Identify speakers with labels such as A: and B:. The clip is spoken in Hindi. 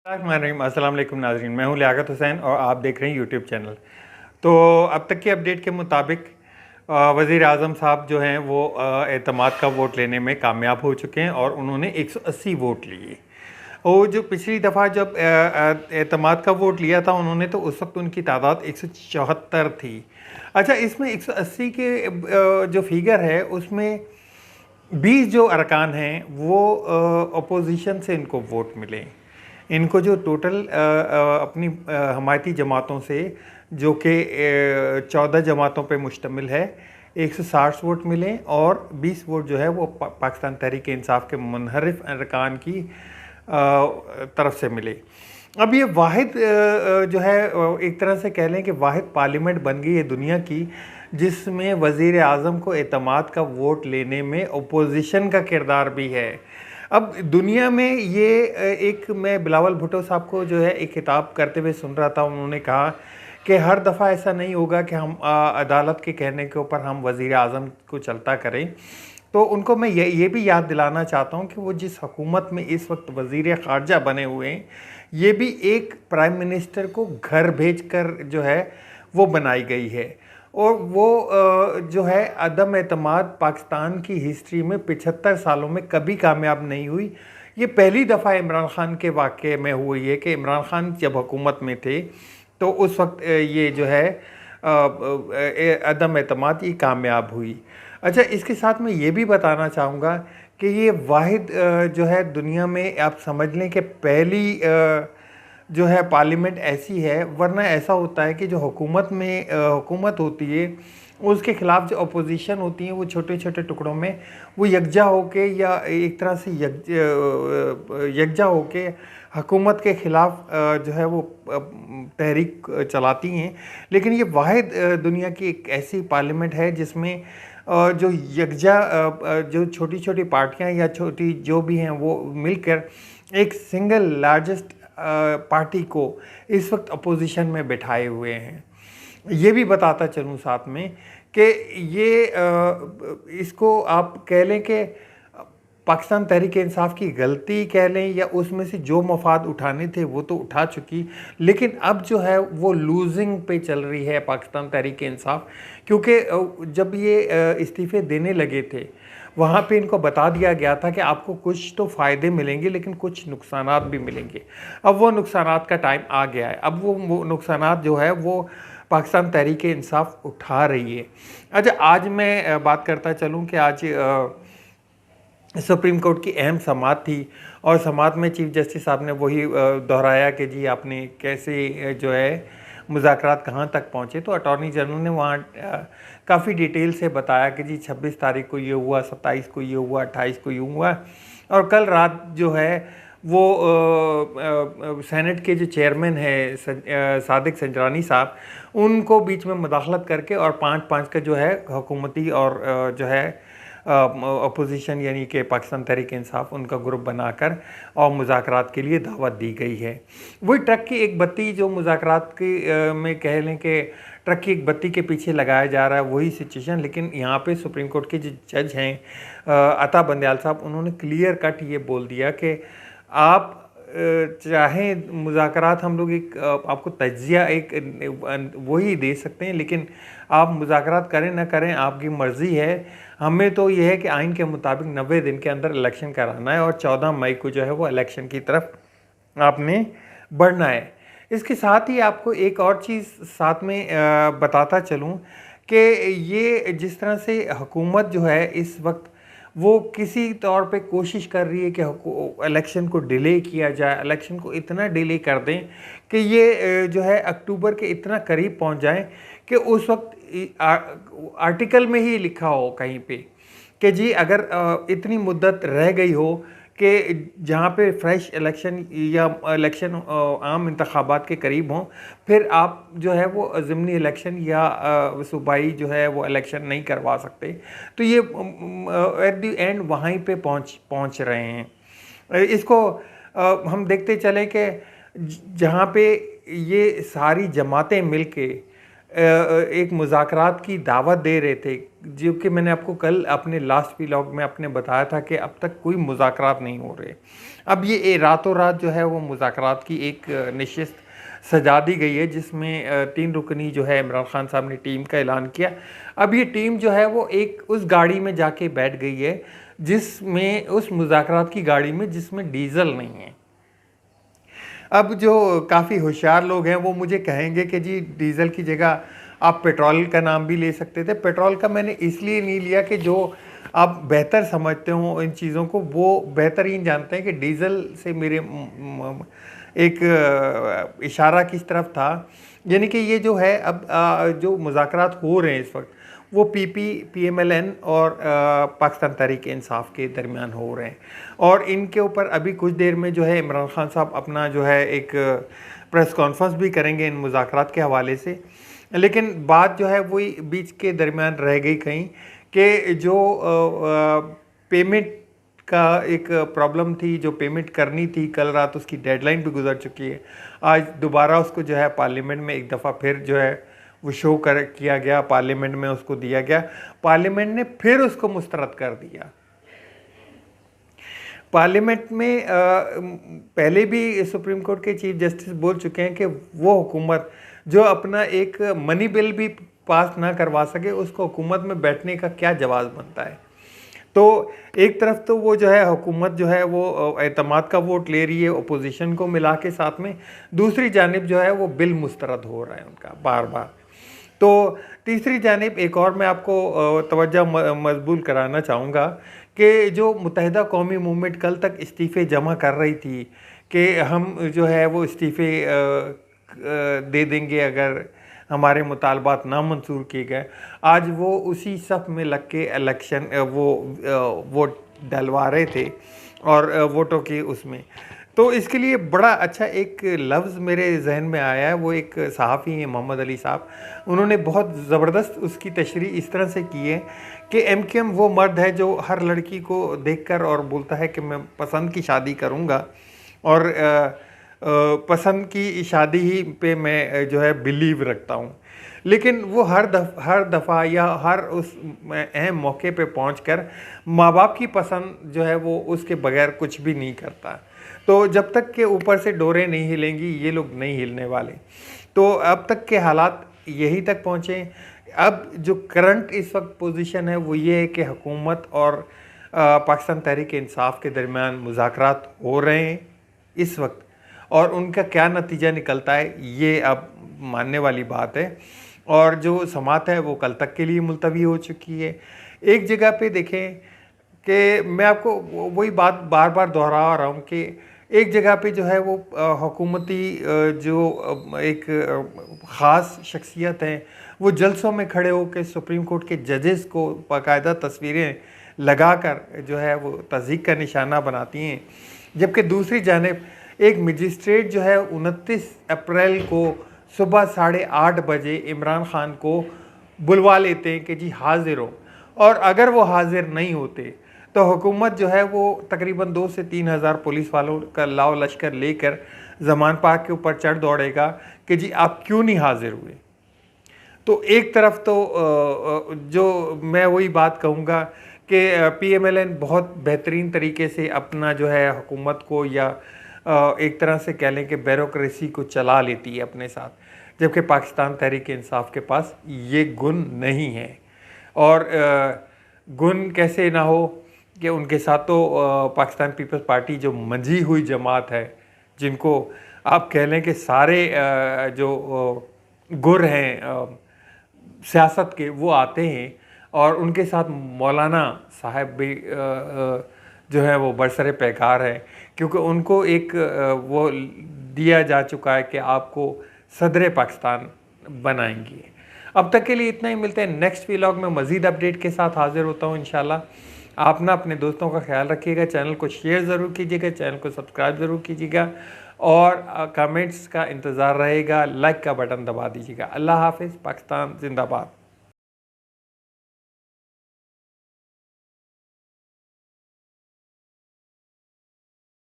A: अस्सलाम वालेकुम नाज़रीन, मैं हूं लियाकत हुसैन और आप देख रहे हैं यूट्यूब चैनल। तो अब तक की अपडेट के मुताबिक वज़ीर आज़म साहब जो हैं वो एतमाद का वोट लेने में कामयाब हो चुके हैं और उन्होंने 180 वोट लिए। और जो पिछली दफ़ा जब एतमाद का वोट लिया था उन्होंने, तो उस वक्त उनकी तादाद 174 थी। अच्छा, इसमें 180 के जो फिगर है उसमें 20 जो अरकान हैं वो अपोजिशन से इनको वोट मिले। इनको जो टोटल अपनी हमायती जमातों से, जो कि 14 जमातों पे मुश्तमिल है, 160 वोट मिले और 20 वोट जो है वो पाकिस्तान तहरीक इंसाफ के मुनहरिफ अरकान की तरफ से मिले। अब ये वाहिद जो है एक तरह से कह लें कि वाहिद पार्लियामेंट बन गई है दुनिया की जिसमें वज़ीर आज़म को एतमाद का वोट लेने में अपोजिशन का किरदार भी है। अब दुनिया में ये एक, मैं बिलावल भुट्टो साहब को जो है एक खिताब करते हुए सुन रहा था, उन्होंने कहा कि हर दफ़ा ऐसा नहीं होगा कि हम अदालत के कहने के ऊपर हम वज़ीर आज़म को चलता करें। तो उनको मैं ये भी याद दिलाना चाहता हूँ कि वो जिस हुकूमत में इस वक्त वज़ीर ख़ारजा बने हुए हैं, ये भी एक प्राइम मिनिस्टर को घर भेजकर जो है वो बनाई गई है। और वो जो है अदम एतमाद पाकिस्तान की हिस्ट्री में 75 सालों में कभी कामयाब नहीं हुई। ये पहली दफ़ा इमरान ख़ान के वाक़े में हुई है कि इमरान ख़ान जब हुकूमत में थे तो उस वक्त ये जो है अदम एतमाद ये कामयाब हुई। अच्छा, इसके साथ मैं ये भी बताना चाहूँगा कि ये वाहिद जो है दुनिया में, आप समझ लें कि पहली जो है पार्लियामेंट ऐसी है, वरना ऐसा होता है कि जो हुकूमत में हुकूमत होती है उसके ख़िलाफ़ जो अपोजिशन होती है वो छोटे छोटे टुकड़ों में वो यकजा होके या एक तरह से यकजा होके हुकूमत के ख़िलाफ़ जो है वो तहरीक चलाती हैं। लेकिन ये वाहिद दुनिया की एक ऐसी पार्लियामेंट है जिसमें जो यकजा जो छोटी छोटी पार्टियां या छोटी जो भी हैं वो मिलकर एक सिंगल लार्जेस्ट पार्टी को इस वक्त अपोजिशन में बिठाए हुए हैं। ये भी बताता चलूँ साथ में कि ये इसको आप कह लें कि पाकिस्तान तहरीक इंसाफ की गलती कह लें या उसमें से जो मफाद उठाने थे वो तो उठा चुकी, लेकिन अब जो है वो लूजिंग पे चल रही है पाकिस्तान तहरीक इंसाफ। क्योंकि जब ये इस्तीफ़े देने लगे थे वहाँ पे इनको बता दिया गया था कि आपको कुछ तो फ़ायदे मिलेंगे लेकिन कुछ नुकसानात भी मिलेंगे। अब वो नुकसानात का टाइम आ गया है, अब वो नुकसानात जो है वो पाकिस्तान तहरीक इंसाफ उठा रही है। अच्छा, आज मैं बात करता चलूँ कि आज सुप्रीम कोर्ट की अहम समाअत थी और समाअत में चीफ जस्टिस साहब ने वही दोहराया कि जी आपने कैसे जो है मुज़ाकरात कहाँ तक पहुँचे। तो अटॉर्नी जनरल ने वहाँ काफ़ी डिटेल से बताया कि जी 26 तारीख को ये हुआ, 27 को ये हुआ, 28 को ये हुआ और कल रात जो है वो सेनेट के जो चेयरमैन है सादिक संजरानी साहब, उनको बीच में मुदाखलत करके और 5-5 का जो है हुकूमती और जो है अपोजिशन यानी कि पाकिस्तान तहरीक इंसाफ उनका ग्रुप बनाकर और मुज़ाकरात के लिए दावत दी गई है। वही ट्रक की एक बत्ती जो मुज़ाकरात की में कह लें कि ट्रक की एक बत्ती के पीछे लगाया जा रहा है, वही सिचुएशन। लेकिन यहाँ पे सुप्रीम कोर्ट के जो जज हैं अता बंदयाल साहब, उन्होंने क्लियर कट ये बोल दिया कि आप चाहे मुज़ाकरात हम लोग एक आपको तज्ज़िया एक वही दे सकते हैं, लेकिन आप मुज़ाकरात करें ना करें आपकी मर्ज़ी है। हमें तो यह है कि आइन के मुताबिक 90 दिन के अंदर इलेक्शन कराना है और 14 मई को जो है वो इलेक्शन की तरफ आपने बढ़ना है। इसके साथ ही आपको एक और चीज़ साथ में बताता चलूँ कि ये जिस तरह से हुकूमत जो है इस वक्त वो किसी तौर पे कोशिश कर रही है कि इलेक्शन को डिले किया जाए, इलेक्शन को इतना डिले कर दें कि ये जो है अक्टूबर के इतना करीब पहुंच जाए कि उस वक्त आर्टिकल में ही लिखा हो कहीं पे कि जी अगर इतनी मुद्दत रह गई हो कि जहाँ पे फ्रेश इलेक्शन या इलेक्शन आम इंतखाबात के करीब हों, फिर आप जो है वो ज़िमनी इलेक्शन या सूबाई जो है वो इलेक्शन नहीं करवा सकते। तो ये एट द एंड वहीं पे पहुँच रहे हैं। इसको हम देखते चले कि जहाँ पे ये सारी जमातें मिल के एक मुज़ाकरात की दावत दे रहे थे, जो कि मैंने आपको कल अपने लास्ट व्लॉग में आपने बताया था कि अब तक कोई मुज़ाकरात नहीं हो रहे। अब ये रातों रात जो है वो मुज़ाकरात की एक नशिस्त सजा दी गई है, जिसमें 3 रुकनी जो है इमरान खान साहब ने टीम का ऐलान किया। अब ये टीम जो है वो एक उस गाड़ी में जाके बैठ गई है, जिसमें उस मुज़ाकरात की गाड़ी में जिसमें डीज़ल नहीं है। अब जो काफ़ी होशियार लोग हैं वो मुझे कहेंगे कि जी डीज़ल की जगह आप पेट्रोल का नाम भी ले सकते थे। पेट्रोल का मैंने इसलिए नहीं लिया कि जो आप बेहतर समझते हो इन चीज़ों को, वो बेहतरीन जानते हैं कि डीज़ल से मेरे एक इशारा किस तरफ था। यानी कि ये जो है अब जो मुज़ाकरात हो रहे हैं इस वक्त, वो PMLN और पाकिस्तान तहरीक इंसाफ के दरमियान हो रहे हैं, और इनके ऊपर अभी कुछ देर में जो है इमरान खान साहब अपना जो है एक प्रेस कॉन्फ्रेंस भी करेंगे इन मुज़ाकरात के हवाले से। लेकिन बात जो है वही बीच के दरमियान रह गई कहीं कि जो पेमेंट का एक प्रॉब्लम थी, जो पेमेंट करनी थी कल रात, उसकी डेडलाइन भी गुजर चुकी है। आज दोबारा उसको जो है पार्लियामेंट में एक दफ़ा फिर जो है वो शो किया गया, पार्लियामेंट में उसको दिया गया, पार्लियामेंट ने फिर उसको मुस्तरद कर दिया। पार्लियामेंट में पहले भी सुप्रीम कोर्ट के चीफ जस्टिस बोल चुके हैं कि वो हुकूमत जो अपना एक मनी बिल भी पास ना करवा सके, उसको हुकूमत में बैठने का क्या जवाब बनता है। तो एक तरफ तो वो जो है हुकूमत जो है वो एतमाद का वोट ले रही है अपोजिशन को मिला के साथ में, दूसरी जानिब जो है वो बिल मुस्तरद हो रहा है उनका बार बार। तो तीसरी जानिब एक और मैं आपको तवज्जो मजबूल कराना चाहूँगा कि जो मुत्तहिदा कौमी मूवमेंट कल तक इस्तीफ़े जमा कर रही थी कि हम जो है वो इस्तीफ़े दे देंगे अगर हमारे मुतालबात ना मंजूर किए गए, आज वो उसी सफ़ में लग के इलेक्शन वो वोट डलवा रहे थे और वोटों के उसमें। तो इसके लिए बड़ा अच्छा एक लफ्ज़ मेरे जहन में आया है, वो एक सहाफ़ी हैं मोहम्मद अली साहब, उन्होंने बहुत ज़बरदस्त उसकी तशरीह इस तरह से की है कि MQM वो मर्द है जो हर लड़की को देखकर और बोलता है कि मैं पसंद की शादी करूँगा, और पसंद की शादी ही पे मैं जो है बिलीव रखता हूँ। लेकिन वो हर दफ़ा या हर उस अहम मौके पे पहुंचकर माँ बाप की पसंद जो है वो उसके बगैर कुछ भी नहीं करता। तो जब तक के ऊपर से डोरें नहीं हिलेंगी, ये लोग नहीं हिलने वाले। तो अब तक के हालात यही तक पहुँचे। अब जो करंट इस वक्त पोजीशन है वो ये है कि हुकूमत और पाकिस्तान तहरीक इंसाफ के दरमियान मुज़ाकरात हो रहे हैं इस वक्त, और उनका क्या नतीजा निकलता है ये अब मानने वाली बात है। और जो समात है वो कल तक के लिए मुलतवी हो चुकी है। एक जगह पे देखें कि मैं आपको वही बात बार बार दोहरा रहा हूँ कि एक जगह पे जो है वो हुकूमती जो एक ख़ास शख्सियत हैं वो जलसों में खड़े होकर सुप्रीम कोर्ट के जजेस को बाकायदा तस्वीरें लगाकर जो है वो तज़हीक का निशाना बनाती हैं, जबकि दूसरी जानिब एक मजिस्ट्रेट जो है 29 अप्रैल को सुबह 8:30 बजे इमरान खान को बुलवा लेते हैं कि जी हाजिर हो, और अगर वो हाजिर नहीं होते तो हुकूमत जो है वो तकरीबन 2 से 3 हज़ार पुलिस वालों का लाव लश्कर लेकर ज़मान पार्क के ऊपर चढ़ दौड़ेगा कि जी आप क्यों नहीं हाजिर हुए। तो एक तरफ तो जो मैं वही बात कहूँगा कि PMLN बहुत बेहतरीन तरीके से अपना जो है हुकूमत को या एक तरह से कह लें कि ब्यूरोक्रेसी को चला लेती है अपने साथ, जबकि पाकिस्तान तहरीक इंसाफ के पास ये गुण नहीं है। और गुण कैसे ना हो कि उनके साथ तो पाकिस्तान पीपल्स पार्टी जो मंझी हुई जमात है, जिनको आप कह लें कि सारे जो गुर हैं सियासत के वो आते हैं, और उनके साथ मौलाना साहब भी जो है वो बरसरे पैकार है, क्योंकि उनको एक वो दिया जा चुका है कि आपको सदर पाकिस्तान बनाएंगी। अब तक के लिए इतना ही, मिलते हैं नेक्स्ट व्लॉग में मज़ीद अपडेट के साथ हाजिर होता हूँ इंशाल्लाह। आप ना अपने दोस्तों का ख्याल रखिएगा, चैनल को शेयर ज़रूर कीजिएगा, चैनल को सब्सक्राइब ज़रूर कीजिएगा, और कमेंट्स का इंतज़ार रहेगा, लाइक का बटन दबा दीजिएगा। अल्लाह हाफिज़, पाकिस्तान जिंदाबाद।